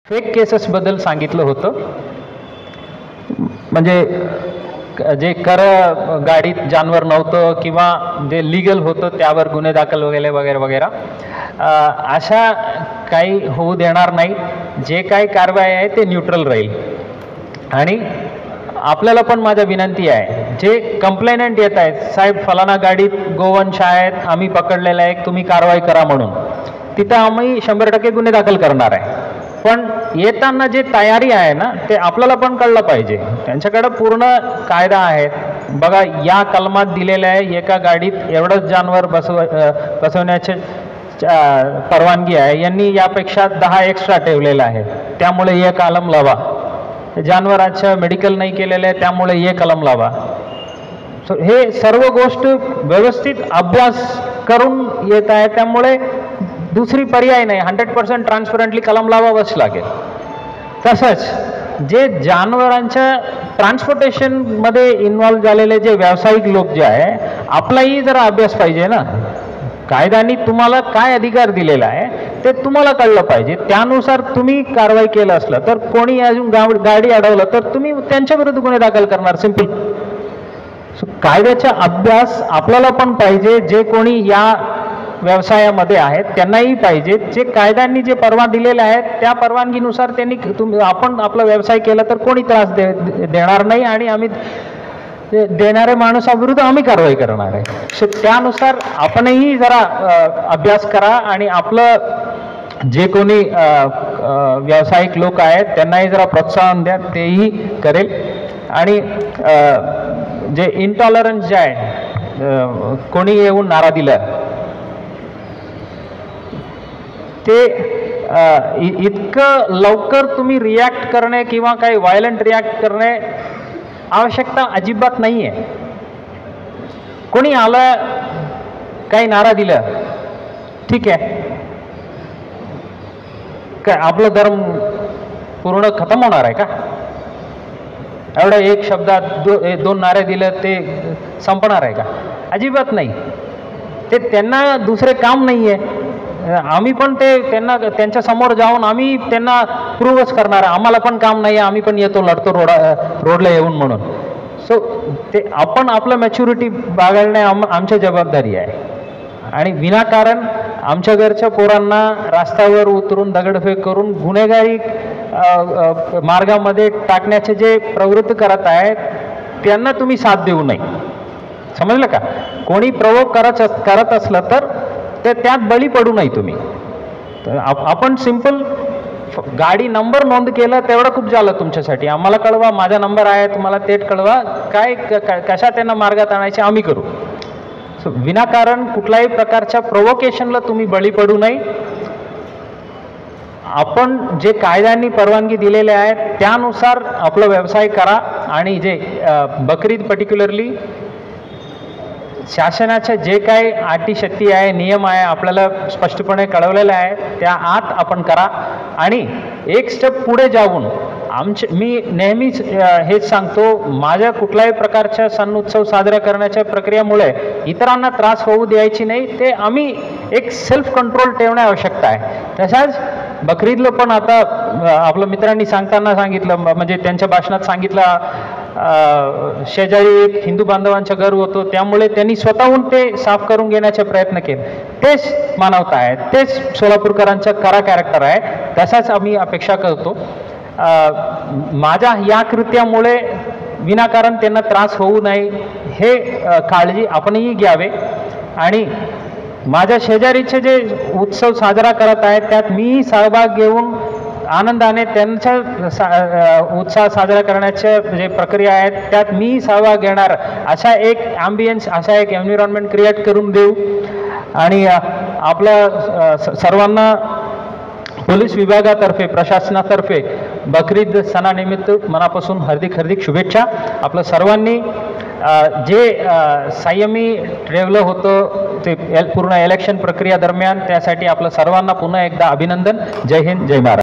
Fake cases बद्दल सांगितलं होतं. म्हणजे जे कर गाडीत जानवर नव्हतं किंवा जे लीगल होतं त्यावर गुन्हे दाखल वगैरे वगैरे वगैरे अशा काही होऊ देणार नाही. जे काही कारवाई आहे ते न्यूट्रल राहील. आणि आपल्याला पण माझा विनंती आहे, जे कंप्लेनंट येत आहेत, साहेब फलाना गाडीत गोवंश आहेत, आम्ही पकडलेलं आहे, तुम्ही कारवाई करा म्हणून, तिथं आम्ही 100% गुन्हे दाखल करणार आहे. पण येताना जे तयारी आहे ना, ते आपल्याला पण कळलं पाहिजे. त्यांच्याकडे पूर्ण कायदा आहे. बघा, या कलमात दिलेलं आहे एका गाडीत एवढंच जानवर बसवण्याचे परवानगी आहे. यांनी यापेक्षा 10 एक्स्ट्रा ठेवलेलं आहे, त्यामुळे हे कलम लावा. जानवरांचं मेडिकल नाही केलेलं आहे, त्यामुळे हे कलम लावा. हे सर्व गोष्ट व्यवस्थित अभ्यास करून येत आहे. त्यामुळे दुसरी पर्याय नाही, 100% ट्रान्सपरंटली कलम लावावंच लागेल. तसंच जे जानवरांच्या ट्रान्सपोर्टेशनमध्ये इन्व्हॉल्व झालेले जे व्यावसायिक लोक जे आहे, आपलाही जरा अभ्यास पाहिजे ना. कायद्याने तुम्हाला काय अधिकार दिलेला आहे ते तुम्हाला कळलं पाहिजे. त्यानुसार तुम्ही कारवाई केलं असलं तर, कोणी अजून गाडी अडवलं तर तुम्ही त्यांच्या विरुद्ध गुन्हे दाखल करणार, सिंपल. कायद्याचा अभ्यास आपल्याला पण पाहिजे. जे कोणी या व्यवसायामध्ये आहेत त्यांनाही पाहिजे. जे कायद्यांनी जे परवानगी दिलेले आहेत त्या परवानगीनुसार त्यांनी आपण आपला व्यवसाय केला तर कोणी त्रास देणार नाही. आणि आम्ही देणाऱ्या माणसाविरुद्ध आम्ही कारवाई करणार आहे. सो त्यानुसार आपणही जरा अभ्यास करा. आणि आपलं जे कोणी व्यावसायिक लोक आहेत त्यांनाही जरा प्रोत्साहन द्या, तेही करेल. आणि जे इंटॉलरन्स जे आहे, कोणी येऊन नारा दिला ते इतकं लवकर तुम्ही रिॲक्ट करणे किंवा काही व्हायलंट रिॲक्ट करणे आवश्यकता अजिबात नाही आहे. कोणी आलं, काही नारा दिला, ठीक आहे, काय आपलं धर्म पूर्ण खतम होणार आहे का? एवढा एक शब्दात दोन नारे दिले ते संपणार आहे का? अजिबात नाही. ते त्यांना दुसरे काम नाही आहे. आम्ही पण त्यांना त्यांच्या समोर जाऊन आम्ही त्यांना प्रूव्हच करणार आहे, आम्हाला पण काम नाही आहे, आम्ही पण येतो, लढतो रोडला येऊन म्हणून. सो ते आपण आपलं मॅच्युरिटी बाळगणे आमची जबाबदारी आहे. आणि विनाकारण आमच्या घरच्या पोरांना रस्त्यावर उतरून दगडफेक करून गुन्हेगारी मार्गामध्ये टाकण्याचे जे प्रवृत्ती करत आहेत त्यांना तुम्ही साथ देऊ नये. समजलं का? कोणी प्रोवोक करत असलं तर त्यात बळी पडू नये तुम्ही. आपण सिंपल गाडी नंबर नोंद केला तेवढं खूप झालं तुमच्यासाठी. आम्हाला कळवा, माझा नंबर आहे, तुम्हाला ते कळवा, काय कशा त्यांना मार्गात आणायचे आम्ही करू. सो विनाकारण कुठल्याही प्रकारच्या प्रोवोकेशनला तुम्ही बळी पडू नये. आपण जे कायद्यांनी परवानगी दिलेले आहेत त्यानुसार आपला व्यवसाय करा. आणि जे बकरीद पर्टिक्युलरली शासनाचे जे काही अटीशक्ती आहे, नियम आहे, आपल्याला स्पष्टपणे कळवलेले आहे, त्या आत आपण करा. आणि एक स्टेप पुढे जाऊन मी नेहमीच हेच सांगतो, माझ्या कुठल्याही प्रकारच्या सण उत्सव साजरा करण्याच्या प्रक्रियेमुळे इतरांना त्रास होऊ द्यायची नाही. ते आम्ही एक सेल्फ कंट्रोल ठेवणे आवश्यकता आहे. तसाच बकरीदला पण आता आपल्या मित्रांनी सांगताना सांगितलं, म्हणजे त्यांच्या भाषणात सांगितलं, शेजारी एक हिंदू बांधवांचं घर होतं, त्यामुळे त्यांनी स्वतःहून ते साफ करून घेण्याचा प्रयत्न केला. तेच मानवता आहे, तेच सोलापूरकरांचं खरा कॅरेक्टर आहे. तसाच आम्ही अपेक्षा करतो. माझ्या या कृत्यामुळे विनाकारण त्यांना त्रास होऊ नये हे काळजी आपणही घ्यावे. आणि माझ्या शेजारीचे जे उत्सव साजरा करत आहेत त्यात मी सहभाग घेऊन आनंदाने त्यांचा उत्साह साजरा करण्याच्या जे प्रक्रिया आहेत त्यात मी सहभाग घेणार, अशा एक ॲम्बियन्स, अशा एक एन्व्हायरमेंट क्रिएट करून देऊ. आणि आपल्या सर्वांना पोलीस विभागातर्फे, प्रशासनातर्फे बकरीद सणानिमित्त मनापासून हार्दिक शुभेच्छा. आपलं सर्वांनी जे संयमी ठेवलं होतं ते पूर्ण इलेक्शन प्रक्रिया दरम्यान, त्यासाठी आपलं सर्वांना पुन्हा एकदा अभिनंदन. जय हिंद, जय महाराष्ट्र.